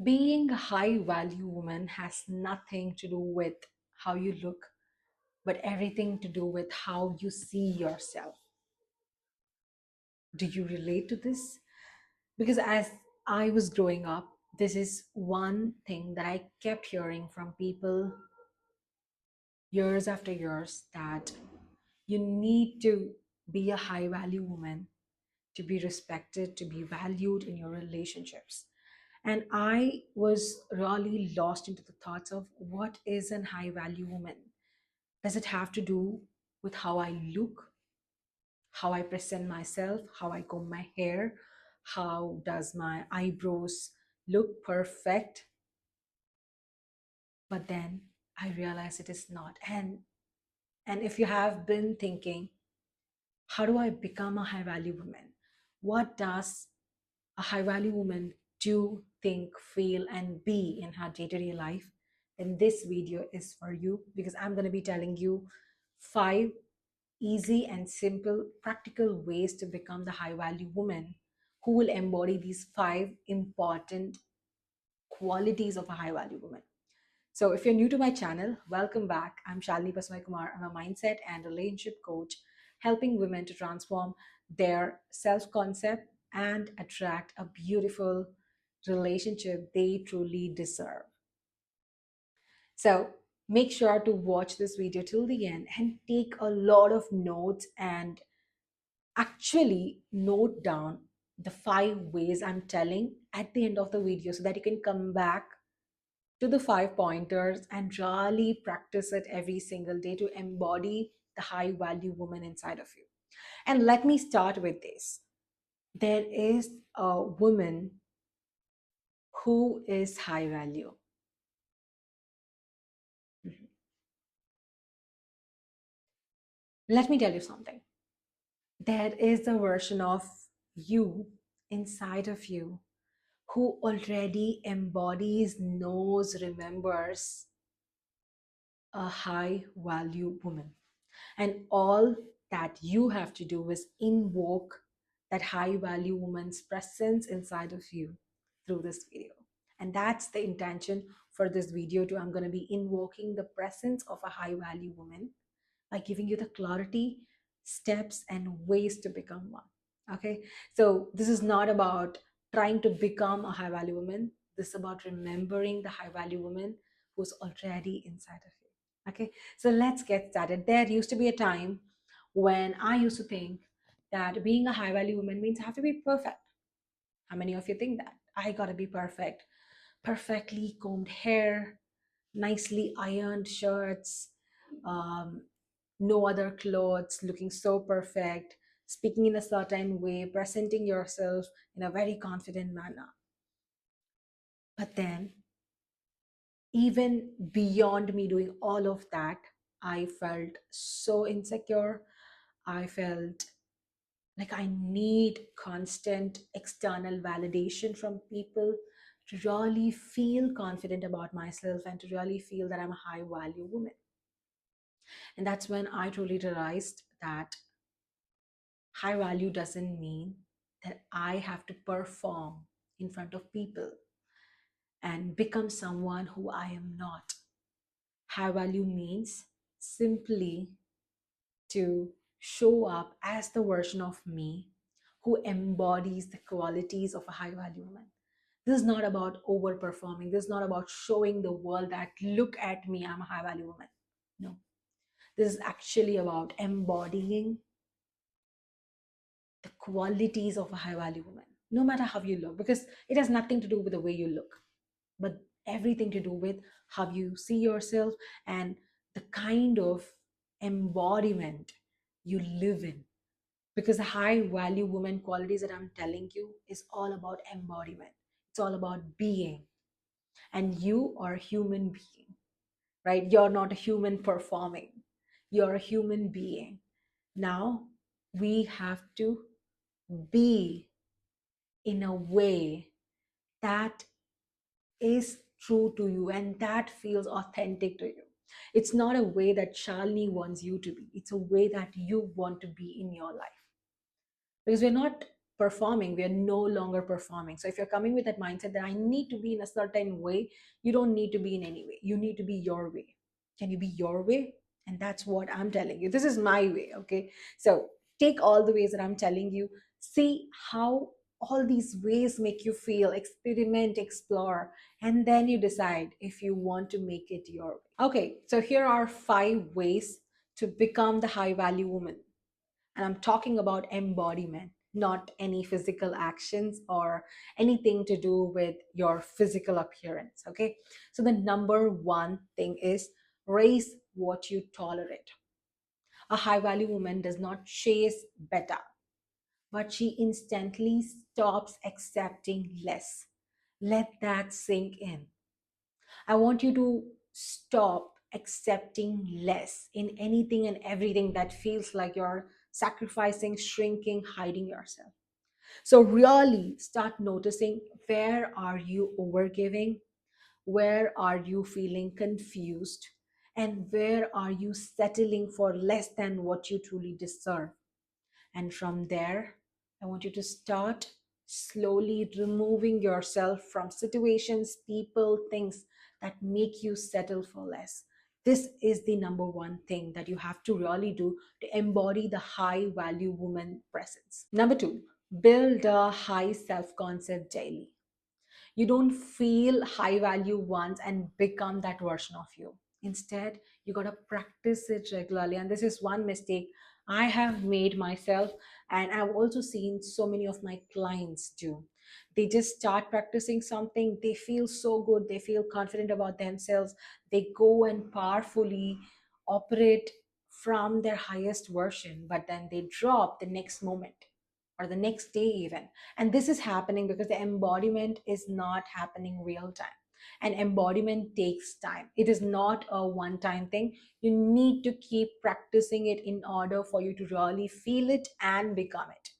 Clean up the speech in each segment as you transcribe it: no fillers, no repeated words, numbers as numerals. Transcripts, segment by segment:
Being a high value woman has nothing to do with how you look, but everything to do with how you see yourself. Do you relate to this? Because as I was growing up, this is one thing that I kept hearing from people years after years, that you need to be a high value woman to be respected, to be valued in your relationships. And I was really lost into the thoughts of what is an high value woman? Does it have to do with how I look, how I present myself, how I comb my hair? How does my eyebrows look perfect? But then I realized it is not. And if you have been thinking, how do I become a high value woman? What does a high value woman do, think, feel, and be in her day to day life? Then this video is for you, because I'm going to be telling you 5 easy and simple practical ways to become the high value woman who will embody these 5 important qualities of a high value woman. So if you're new to my channel, welcome back. I'm Shalini Pasmay Kumar. I'm a mindset and relationship coach, helping women to transform their self-concept and attract a beautiful relationship they truly deserve. So make sure to watch this video till the end and take a lot of notes and actually note down the 5 ways I'm telling at the end of the video, so that you can come back to the 5 pointers and really practice it every single day to embody the high value woman inside of you. And let me start with this. There is a woman who is high value. Mhm. Let me tell you something. There is a version of you inside of you who already embodies, knows, remembers a high value woman. And all that you have to do is invoke that high value woman's presence inside of you through this video. And that's the intention for this video too. I'm going to be invoking the presence of a high value woman by giving you the clarity, steps, and ways to become one. Okay, so this is not about trying to become a high value woman. This is about remembering the high value woman who's already inside of you. Okay, so let's get started. There used to be a time when I used to think that being a high value woman means I have to be perfect. How many of you think that? I gotta be perfect. Perfectly combed hair, nicely ironed shirts, um, no other clothes, looking so perfect, speaking in a certain way, presenting yourself in a very confident manner. But then, even beyond me doing all of that, I felt so insecure. I felt like I need constant external validation from people to really feel confident about myself and to really feel that I'm a high value woman. And that's when I truly realized that high value doesn't mean that I have to perform in front of people and become someone who I am not. High value means simply to show up as the version of me who embodies the qualities of a high value woman. This is not about overperforming. This is not about showing the world that look at me, I'm a high value woman. No, this is actually about embodying the qualities of a high value woman, no matter how you look, because it has nothing to do with the way you look, but everything to do with how you see yourself and the kind of embodiment you live in. Because the high value woman qualities that I'm telling you is all about embodiment. It's all about being. And you are a human being, right? You're not a human performing. You're a human being. Now we have to be in a way that is true to you and that feels authentic to you. It's not a way that Shalini wants you to be. It's a way that you want to be in your life. Because we're not performing, we are no longer performing. So if you're coming with that mindset that I need to be in a certain way, you don't need to be in any way. You need to be your way. Can you be your way? And that's what I'm telling you. This is my way, okay? So take all the ways that I'm telling you, see how all these ways make you feel, experiment, explore, and then you decide if you want to make it your way. Okay, so here are 5 ways to become the high value woman. And I'm talking about embodiment, not any physical actions or anything to do with your physical appearance. Okay. So the number one thing is raise what you tolerate. A high value woman does not chase better, but she instantly stops accepting less. Let that sink in. I want you to stop accepting less in anything and everything that feels like you're sacrificing, shrinking, hiding yourself. So really start noticing, where are you overgiving? Where are you feeling confused? And where are you settling for less than what you truly deserve? And from there, I want you to start slowly removing yourself from situations, people, things that make you settle for less. This is the number one thing that you have to really do to embody the high value woman presence. Number two, build a high self concept daily. You don't feel high value once and become that version of you. Instead, you got to practice it regularly. And this is one mistake I have made myself, and I've also seen so many of my clients do. They just start practicing something, they feel so good, they feel confident about themselves, they go and powerfully operate from their highest version, but then they drop the next moment or the next day even. And this is happening because the embodiment is not happening real time, and embodiment takes time. It is not a one time thing. You need to keep practicing it in order for you to really feel it and become it.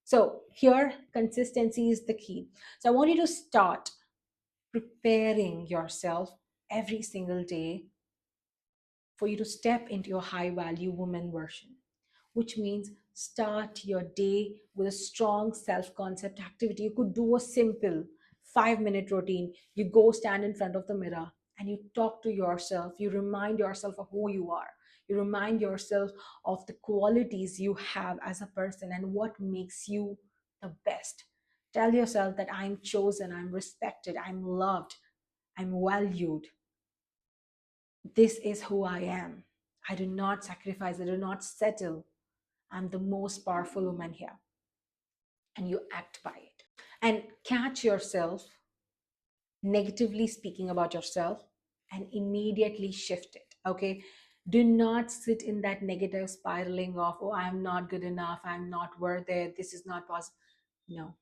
So here, consistency is the key. So I want you to start preparing yourself every single day for you to step into your high value woman version, which means start your day with a strong self concept activity. You could do a simple 5-minute routine. You go stand in front of the mirror and you talk to yourself. You remind yourself of who you are. You remind yourself of the qualities you have as a person and what makes you the best. Tell yourself that I'm chosen, I'm respected, I'm loved, I'm valued. This is who I am. I do not sacrifice, I do not settle. I'm the most powerful woman here. And you act by it. And catch yourself negatively speaking about yourself and immediately shift it. Okay. Do not sit in that negative spiraling of, oh, I'm not good enough, I'm not worth it, this is not possible. No.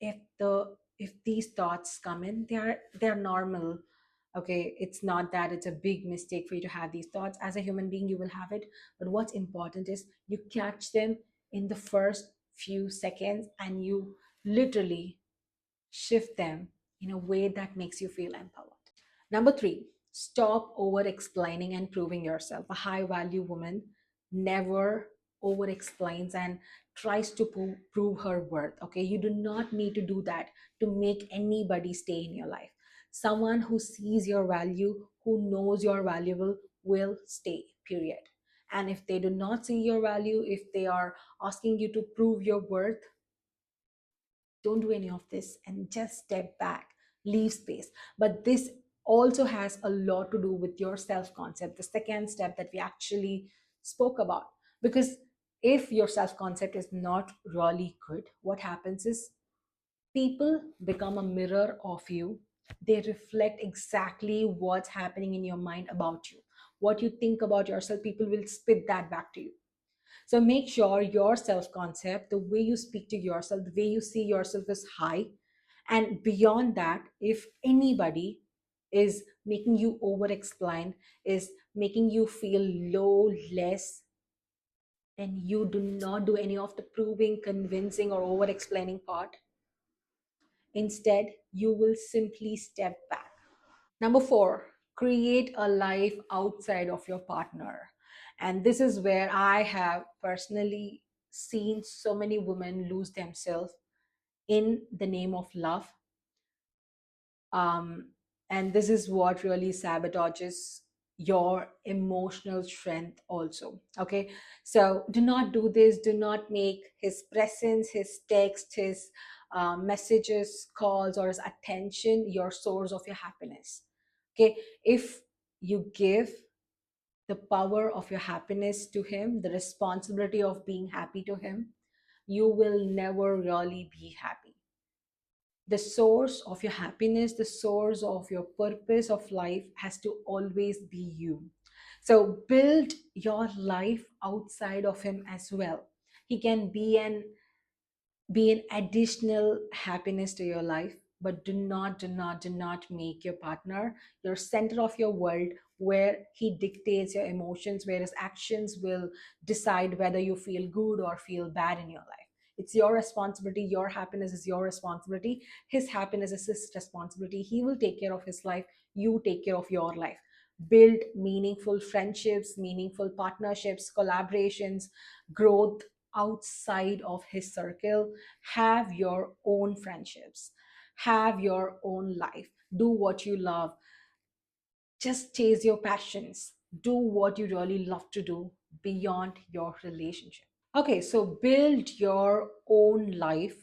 If these thoughts come in, they're normal. Okay, it's not that it's a big mistake for you to have these thoughts. As a human being, you will have it, but what's important is you catch them in the first few seconds and you literally shift them in a way that makes you feel empowered. Number three, stop over explaining and proving yourself. A high value woman never over explains and tries to prove her worth. Okay, you do not need to do that to make anybody stay in your life. Someone who sees your value, who knows you're valuable, will stay, period. And if they do not see your value, if they are asking you to prove your worth, don't do any of this and just step back, leave space. But this also has a lot to do with your self concept, the second step that we actually spoke about. Because if your self concept is not really good, what happens is people become a mirror of you. They reflect exactly what's happening in your mind about you. What you think about yourself, people will spit that back to you. So make sure your self concept, the way you speak to yourself, the way you see yourself is high. And beyond that, if anybody is making you over explain, is making you feel low, less, then you do not do any of the proving, convincing, or over explaining part. Instead, you will simply step back. Number four, create a life outside of your partner. And this is where I have personally seen so many women lose themselves in the name of love. um, and this is what really sabotages your emotional strength also. Okay, so do not do this. Do not make his presence, his text, his messages, calls, or his attention your source of your happiness. Okay, if you give the power of your happiness to him, the responsibility of being happy to him, you will never really be happy. The source of your happiness, the source of your purpose of life has to always be you. So build your life outside of him as well. He can be an additional happiness to your life, but do not make your partner your center of your world, where he dictates your emotions, where his actions will decide whether you feel good or feel bad in your life. It's your responsibility. Your happiness is your responsibility. His happiness is his responsibility. He will take care of his life. You take care of your life. Build meaningful friendships, meaningful partnerships, collaborations, growth outside of his circle. Have your own friendships, have your own life, do what you love, just chase your passions, do what you really love to do beyond your relationship. Okay, so build your own life,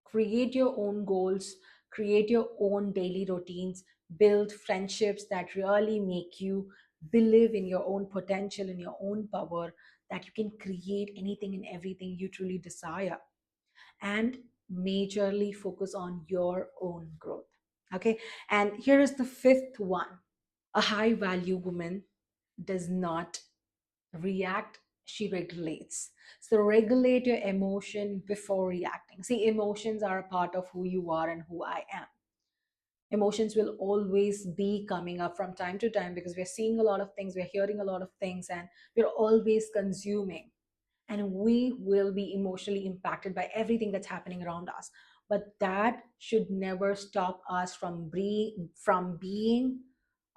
create your own goals, create your own daily routines, build friendships that really make you believe in your own potential, in your own power, that you can create anything and everything you truly desire, and majorly focus on your own growth. Okay, and here is the fifth one. A high value woman does not react, she regulates. So regulate your emotion before reacting. See, emotions are a part of who you are and who I am. Emotions will always be coming up from time to time, because we're seeing a lot of things, we're hearing a lot of things, and we're always consuming, and we will be emotionally impacted by everything that's happening around us. But that should never stop us from being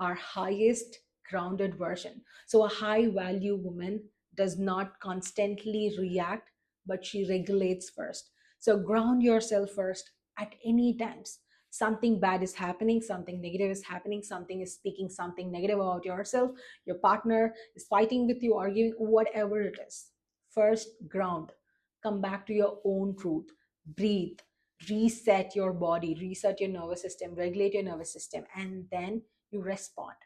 our highest grounded version. So a high value woman does not constantly react, but she regulates first. So ground yourself first at any times. Something bad is happening, something negative is happening, something is speaking something negative about yourself, your partner is fighting with you, arguing, whatever it is. First, ground. Come back to your own truth. Breathe. Reset your body, reset your nervous system, regulate your nervous system, and then you respond.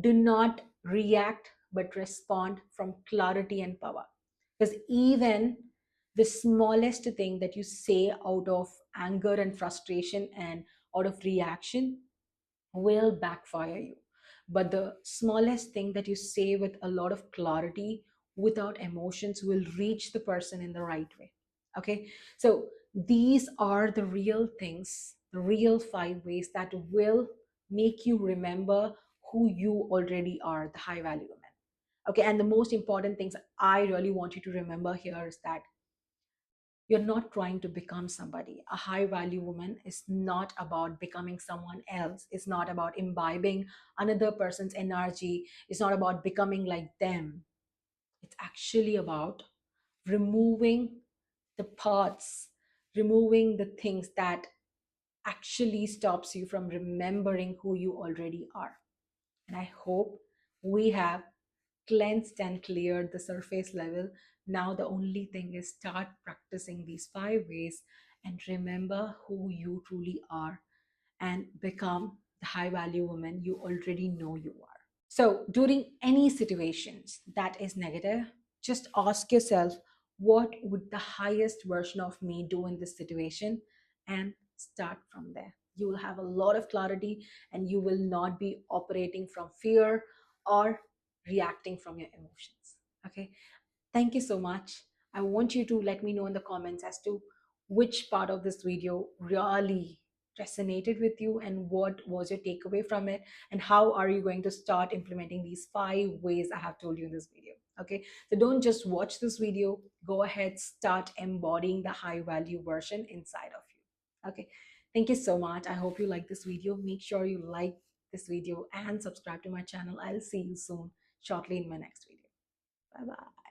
Do not react, but respond from clarity and power. Because even the smallest thing that you say out of anger and frustration and out of reaction will backfire you. But the smallest thing that you say with a lot of clarity, without emotions, will reach the person in the right way. Okay, so these are the real things, the real 5 ways that will make you remember who you already are, the high value woman. Okay, and the most important things I really want you to remember here is that you're not trying to become somebody. A high value woman is not about becoming someone else. It's not about imbibing another person's energy. It's not about becoming like them. It's actually about removing the parts, removing the things that actually stops you from remembering who you already are. And I hope we have cleansed and cleared the surface level. Now the only thing is start practicing these 5 ways and remember who you truly are, and become the high value woman you already know you are. So during any situations that is negative, just ask yourself, what would the highest version of me do in this situation? And start from there. You will have a lot of clarity, and you will not be operating from fear or reacting from your emotions. Okay. Thank you so much. I want you to let me know in the comments as to which part of this video really resonated with you, and what was your takeaway from it, and how are you going to start implementing these 5 ways I have told you in this video. Okay, so don't just watch this video, go ahead, start embodying the high value version inside of you. Okay, thank you so much. I hope you like this video. Make sure you like this video and subscribe to my channel. I'll see you soon, shortly, in my next video. Bye bye.